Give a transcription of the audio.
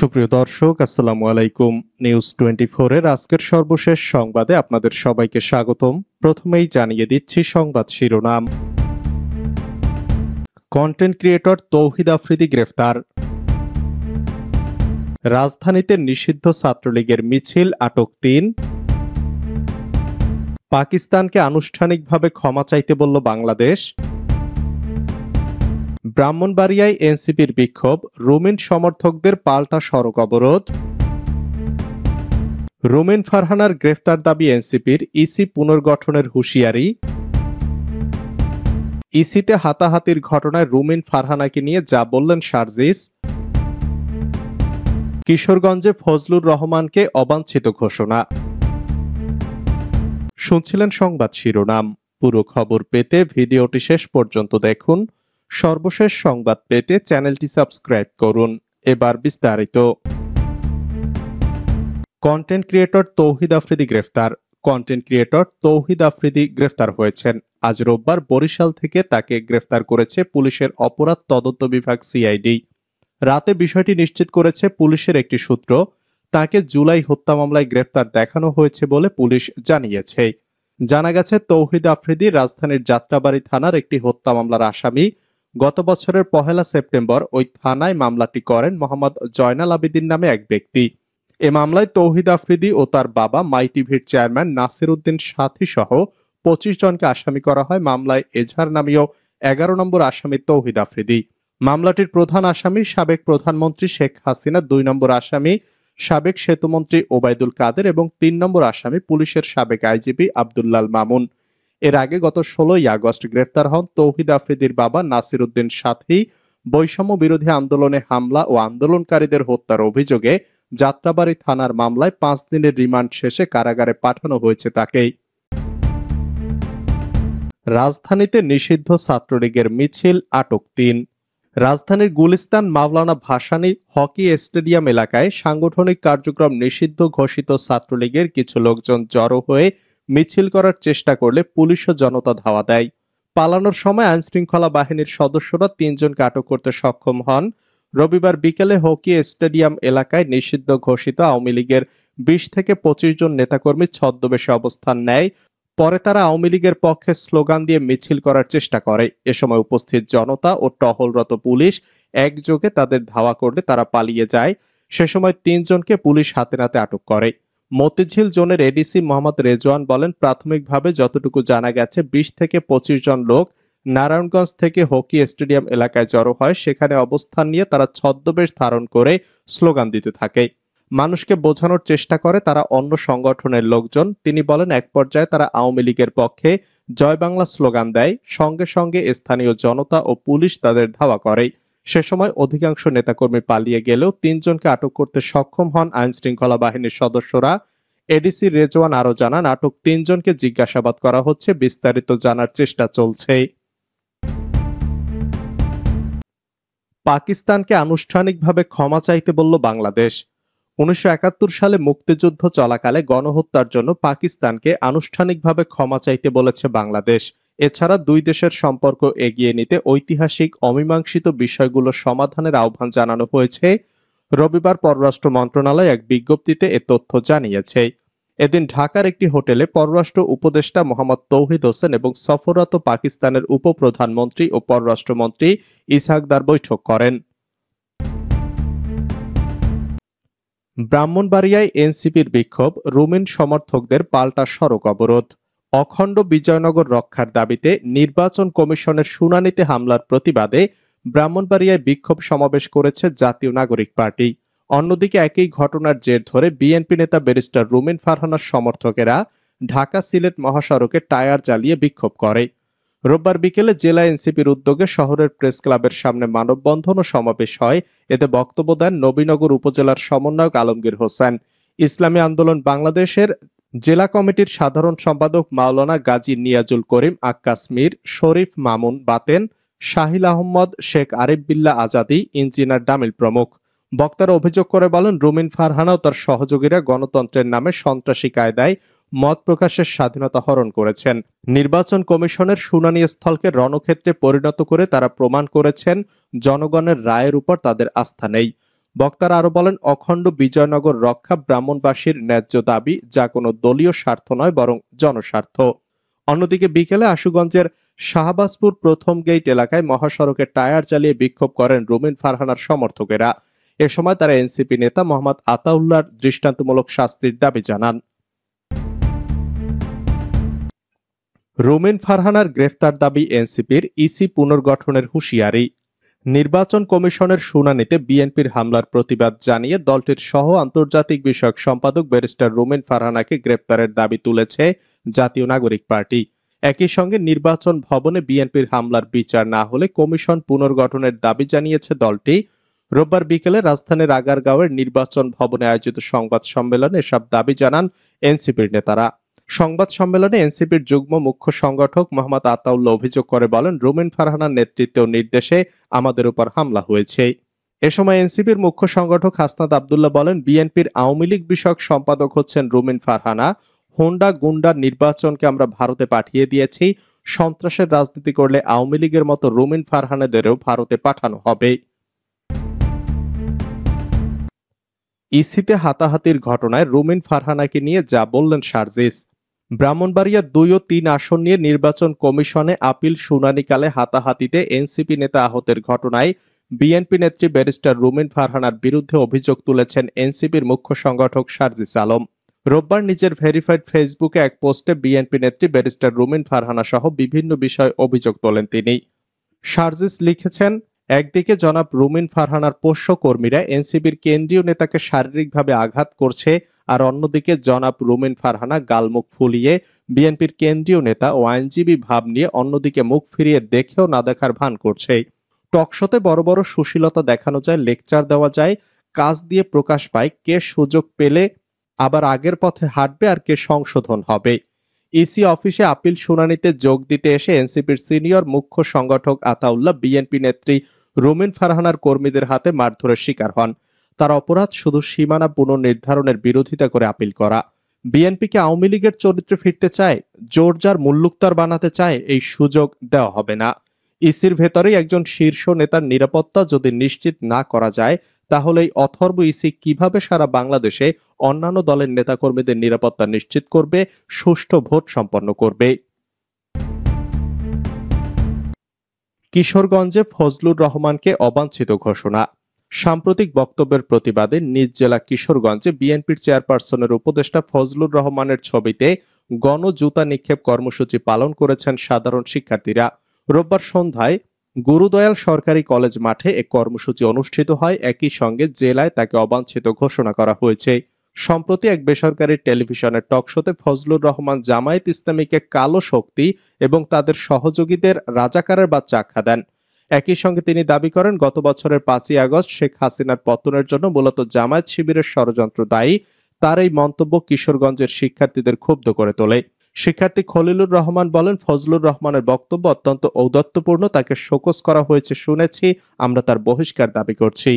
সুপ্রিয় দর্শক, আসসালামু আলাইকুম। নিউজ 24 এর আজকের সর্বশেষ সংবাদে আপনাদের সবাইকে স্বাগতম। প্রথমেই জানিয়ে দিচ্ছি সংবাদ শিরোনাম। কন্টেন্ট ক্রিয়েটর তৌহিদ আফ্রিদি গ্রেফতার। রাজধানীতে নিষিদ্ধ ছাত্রলীগের মিছিল, আটক ৩। পাকিস্তানকে আনুষ্ঠানিকভাবে ক্ষমা চাইতে বলল বাংলাদেশ। ব্রাহ্মণবাড়িয়ায় এনসিপির বিক্ষোভ, রুমিন সমর্থকদের পাল্টা সড়ক অবরোধ। রুমিন ফারহানার গ্রেফতার দাবি এনসিপির, ইসি পুনর্গঠনের হুঁশিয়ারি। ইসিতে হাতাহাতির ঘটনায় রুমিন ফারহানাকে নিয়ে যা বললেন সার্জিস। কিশোরগঞ্জে ফজলুর রহমানকে অবাঞ্ছিত ঘোষণা। শুনছিলেন সংবাদ শিরোনাম। পুরো খবর পেতে ভিডিওটি শেষ পর্যন্ত দেখুন। সর্বশেষ সংবাদ পেতে চ্যানেলটি সাবস্ক্রাইব করুন। এবার বিস্তারিত। কন্টেন্ট ক্রিয়েটর তৌহিদ আফ্রিদি গ্রেফতার। কন্টেন্ট ক্রিয়েটর তৌহিদ আফ্রিদি গ্রেফতার হয়েছেন। আজ রোববার বরিশাল থেকে তাকে গ্রেফতার করেছে পুলিশের অপরাধ তদন্ত বিভাগ সিআইডি। রাতে বিষয়টি নিশ্চিত করেছে পুলিশের একটি সূত্র। তাকে জুলাই হত্যা মামলায় গ্রেফতার দেখানো হয়েছে বলে পুলিশ জানিয়েছে। জানা গেছে, তৌহিদ আফ্রিদি রাজধানীর যাত্রাবাড়ি থানার একটি হত্যা মামলার আসামি। গত বছরের 1 সেপ্টেম্বর ওই থানায় মামলাটি করেন মোহাম্মদ জয়নাল আবেদিন নামে এক ব্যক্তি। এ মামলায় তৌহিদ আফ্রিদি ও তার বাবা মাই টিভির চেয়ারম্যান নাসির উদ্দিন সাথী সহ 25 জনকে আসামি করা হয়। মামলায় এজাহার নামীয় 11 নম্বর আসামি তৌহিদ আফ্রিদি। মামলাটির প্রধান আসামি সাবেক প্রধানমন্ত্রী শেখ হাসিনা, 2 নম্বর আসামি সাবেক সেতুমন্ত্রী ওবায়দুল কাদের এবং 3 নম্বর আসামি পুলিশের সাবেক আইজিপি আব্দুল্লাল মামুন। এর আগে গত 16 আগস্ট গ্রেফতার হন তৌহিদ আফ্রিদির বাবা নাসির উদ্দিন সাথী। বৈষম্য বিরোধী আন্দোলনে হামলা ও আন্দোলনকারীদের হত্যার অভিযোগে যাত্রাবাড়ি থানার মামলায় 5 দিনের রিমান্ড শেষে কারাগারে পাঠানো হয়েছে তাকে। রাজধানীতে নিষিদ্ধ ছাত্রলীগের মিছিল, আটক 3। রাজধানীর গুলিস্তান মাওলানা ভাসানী হকি স্টেডিয়াম এলাকায় সাংগঠনিক কার্যক্রম নিষিদ্ধ ঘোষিত ছাত্রলীগের কিছু লোকজন জড়ো হয়ে মিছিল করার চেষ্টা করলে পুলিশ ও জনতা ধাওয়া দেয়। পালানোর সময় আইনশৃঙ্খলা বাহিনীর সদস্যরা 3 জনকে আটক করতে সক্ষম হন। রবিবার বিকেলে হকি স্টেডিয়াম এলাকায় নিষিদ্ধ ঘোষিত আওয়ামী লীগের 20 থেকে 25 জন নেতাকর্মী ছদ্মবেশে অবস্থান নেয়। পরে তারা আওয়ামী লীগের পক্ষে স্লোগান দিয়ে মিছিল করার চেষ্টা করে। এ সময় উপস্থিত জনতা ও টহলরত পুলিশ একযোগে তাদের ধাওয়া করলে তারা পালিয়ে যায়। সে সময় 3 জনকে পুলিশ হাতে নাতে আটক করে। মতিঝিল জোনের এডিসি মোহাম্মদ রেজওয়ান বলেন, প্রাথমিকভাবে যতটুকু জানা গেছে 20 থেকে 25 জন লোক নারায়ণগঞ্জ থেকে হকি স্টেডিয়াম এলাকায় জড়ো হয়। সেখানে অবস্থান নিয়ে তারা ছদ্মবেশ ধারণ করে স্লোগান দিতে থাকে। মানুষকে বোঝানোর চেষ্টা করে তারা অন্য সংগঠনের লোকজন। তিনি বলেন, এক পর্যায়ে তারা আওয়ামী লীগের পক্ষে জয় বাংলা স্লোগান দেয়। সঙ্গে সঙ্গে স্থানীয় জনতা ও পুলিশ তাদের ধাওয়া করে। সে সময় অধিকাংশ নেতাকর্মী পালিয়ে গেলেও 3 জনকে আটক করতে সক্ষম হন আইনশৃঙ্খলা বাহিনীর সদস্যরা। এডিসি রেজওয়ান আরো জানান, আটক 3 জনকে জিজ্ঞাসাবাদ করা হচ্ছে, বিস্তারিত জানার চেষ্টা চলছে। পাকিস্তানকে আনুষ্ঠানিকভাবে ক্ষমা চাইতে বলল বাংলাদেশ। 1971 সালে মুক্তিযুদ্ধ চলাকালে গণহত্যার জন্য পাকিস্তানকে আনুষ্ঠানিকভাবে ক্ষমা চাইতে বলেছে বাংলাদেশ। এছাড়া দুই দেশের সম্পর্ক এগিয়ে নিতে ঐতিহাসিক অমীমাংসিত বিষয়গুলো সমাধানের আহ্বান জানানো হয়েছে। রবিবার পররাষ্ট্র মন্ত্রণালয় এক বিজ্ঞপ্তিতে এ তথ্য জানিয়েছে। এদিন ঢাকার একটি হোটেলে পররাষ্ট্র উপদেষ্টা মোহাম্মদ তৌহিদ হোসেন এবং সফররত পাকিস্তানের উপপ্রধানমন্ত্রী ও পররাষ্ট্রমন্ত্রী ইসহাকদার বৈঠক করেন। ব্রাহ্মণবাড়িয়ায় এনসিপির বিক্ষোভ, রুমিন সমর্থকদের পাল্টা সড়ক অবরোধ। অখণ্ড বিজয়নগর রক্ষার দাবিতে নির্বাচন কমিশনের শুনানিতে হামলার প্রতিবাদে ব্রাহ্মণবাড়িয়ায় বিক্ষোভ সমাবেশ করেছে জাতীয় নাগরিক পার্টি। অন্যদিকে একই ঘটনার জের ধরে বিএনপি নেতা ব্যারিস্টার রুমিন ফারহানার সমর্থকেরা ঢাকা সিলেট মহাসড়কে টায়ার জ্বালিয়ে বিক্ষোভ করে। রোববার বিকেলে জেলা এনসিপির উদ্যোগে শহরের প্রেস ক্লাবের সামনে মানববন্ধন ও সমাবেশ হয়। এতে বক্তব্য দেন নবীনগর উপজেলার সমন্বয়ক আলমগীর হোসেন। ইসলামী আন্দোলন বাংলাদেশের জেলা কমিটির সাধারণ সম্পাদক মাওলানা গাজী নিয়াজুল করিম আক্কাস মীর, শরীফ মামুন বাতেন, শাহিল আহমদ, শেখ আরিফ বিল্লাহ আজাদি, ইঞ্জিনিয়ার ডামিল প্রমুখ। বক্তারা অভিযোগ করে বলেন, রুমিন ফারহানা ও তার সহযোগীরা গণতন্ত্রের নামে সন্ত্রাসী কায়দায় মত প্রকাশের স্বাধীনতা হরণ করেছেন। নির্বাচন কমিশনের শুনানি স্থলকে রণক্ষেত্রে পরিণত করে তারা প্রমাণ করেছেন জনগণের রায়ের উপর তাদের আস্থা নেই। বক্তারা আরো বলেন, অখণ্ড বিজয়নগর রক্ষা ব্রাহ্মণবাসীর ন্যায্য দাবি, যা কোনো দলীয় স্বার্থ নয় বরং জনস্বার্থ। অন্যদিকে বিকেলে আশুগঞ্জের শাহবাজপুর প্রথম গেইট এলাকায় মহাসড়কে টায়ার জ্বালিয়ে বিক্ষোভ করেন রুমিন ফারহানার সমর্থকেরা। এ সময় তারা এনসিপি নেতা মোহাম্মদ আতাউল্লাহর দৃষ্টান্তমূলক শাস্তির দাবি জানান। রুমিন ফারহানার গ্রেফতার দাবি এনসিপির, ইসি পুনর্গঠনের হুঁশিয়ারি। নির্বাচন কমিশনের শুনানিতে বিএনপির হামলার প্রতিবাদ জানিয়ে দলটির সহ আন্তর্জাতিক বিষয়ক সম্পাদক ব্যারিস্টার রুমিন ফারহানাকে গ্রেপ্তারের দাবি তুলেছে জাতীয় নাগরিক পার্টি। একই সঙ্গে নির্বাচন ভবনে বিএনপির হামলার বিচার না হলে কমিশন পুনর্গঠনের দাবি জানিয়েছে দলটি। রোববার বিকেলে রাজধানীর আগারগাঁওয়ের নির্বাচন ভবনে আয়োজিত সংবাদ সম্মেলনে এসব দাবি জানান এনসিপির নেতারা। সংবাদ সম্মেলনে এনসিপির যুগ্ম মুখ্য সংগঠক মোহাম্মদ আতাউল্লাহ অভিযোগ করে বলেন, রুমিন ফারহানার নেতৃত্ব ও নির্দেশে আমাদের উপর হামলা হয়েছে। এ সময় এনসিপির মুখ্য সংগঠক হাসনাত আব্দুল্লাহ বলেন, বিএনপির আওয়ামী লীগ বিষয়ক সম্পাদক হচ্ছেন রুমিন ফারহানা। হোন্ডা গুন্ডার নির্বাচনকে আমরা ভারতে পাঠিয়ে দিয়েছি। সন্ত্রাসের রাজনীতি করলে আওয়ামী লীগের মতো রুমিন ফারহানাদেরও ভারতে পাঠানো হবে। ইসিতে হাতাহাতির ঘটনায় রুমিন ফারহানাকে নিয়ে যা বললেন সার্জিস। ব্রাহ্মণবাড়িয়া 2 ও 3 আসন নিয়ে নির্বাচন কমিশনে আপিল শুনানিকালে হাতাহাতিতে এনসিপি নেতা আহতের ঘটনায় বিএনপি নেত্রী ব্যারিস্টার রুমিন ফারহানার বিরুদ্ধে অভিযোগ তুলেছেন এনসিপির মুখ্য সংগঠক সার্জিস আলম। রোববার নিজের ভেরিফাইড ফেসবুকে এক পোস্টে বিএনপি নেত্রী ব্যারিস্টার রুমিন ফারহানা সহ বিভিন্ন বিষয়ে অভিযোগ তোলেন তিনি। সার্জিস লিখেছেন, একদিকে জনাব রুমিন ফারহানার পোষ্য কর্মীরা এনসিপির কেন্দ্রীয় নেতাকে শারীরিকভাবে আঘাত করছে, আর অন্যদিকে জনাব রুমিন ফারহানা গালমুখ ফুলিয়ে বিএনপির কেন্দ্রীয় নেতা ও আইনজীবী ভাব নিয়ে অন্যদিকে মুখ ফিরিয়ে দেখেও না দেখার ভান করছে। টকশোতে বড় বড় সুশীলতা দেখানো যায়, লেকচার দেওয়া যায়, কাজ দিয়ে প্রকাশ পায় কে সুযোগ পেলে আবার আগের পথে হাঁটবে আর কে সংশোধন হবে। ইসি অফিসে আপিল শুনানিতে যোগ দিতে এসে এনসিপির সিনিয়র মুখ্য সংগঠক আতাউল্লাহ বিএনপি নেত্রী রুমিন ফারহানার কর্মীদের হাতে মারধরের শিকার হন। তার অপরাধ শুধু সীমানা পুনর্নির্ধারণের বিরোধিতা করে আপিল করা। বিএনপিকে আওয়ামী লীগের চরিত্রে ফিরতে চায়, জোরজার মুল্লুকতার বানাতে চায়, এই সুযোগ দেওয়া হবে না। ইসির ভেতরেই একজন শীর্ষ নেতার নিরাপত্তা যদি নিশ্চিত না করা যায়, তাহলে এই অথর্ব ইসি কিভাবে সারা বাংলাদেশে অন্যান্য দলের নেতাকর্মীদের নিরাপত্তা নিশ্চিত করবে, সুষ্ঠু ভোট সম্পন্ন করবে? কিশোরগঞ্জে ফজলুর রহমানকে অবাঞ্ছিত ঘোষণা। সাম্প্রতিক বক্তব্যের প্রতিবাদে নিজ জেলা কিশোরগঞ্জে বিএনপির চেয়ারপারসনের উপদেষ্টা ফজলুর রহমানের ছবিতে গণজুতা নিক্ষেপ কর্মসূচি পালন করেছেন সাধারণ শিক্ষার্থীরা। রোববার সন্ধ্যায় গুরুদয়াল সরকারি কলেজ মাঠে এক কর্মসূচি অনুষ্ঠিত হয়। একই সঙ্গে জেলায় তাকে অবাঞ্ছিত ঘোষণা করা হয়েছে। সম্প্রতি এক বেসরকারি টেলিভিশনের টকশোতে ফজলুর রহমান জামায়াত ইসলামীকে কালো শক্তি এবং তাদের সহযোগীদের রাজাকারের বাচ্চা আখ্যা দেন। একই সঙ্গে তিনি দাবি করেন, গত বছরের 5ই আগস্ট শেখ হাসিনার পতনের জন্য মূলত জামায়াত শিবিরের ষড়যন্ত্র দায়ী। তার এই মন্তব্য কিশোরগঞ্জের শিক্ষার্থীদের ক্ষুব্ধ করে তোলে। শিক্ষার্থী খলিলুর রহমান বলেন, ফজলুর রহমানের বক্তব্য অত্যন্ত ঔদাত্যপূর্ণ, তাকে শোকজ করা হয়েছে শুনেছি, আমরা তার বহিষ্কার দাবি করছি।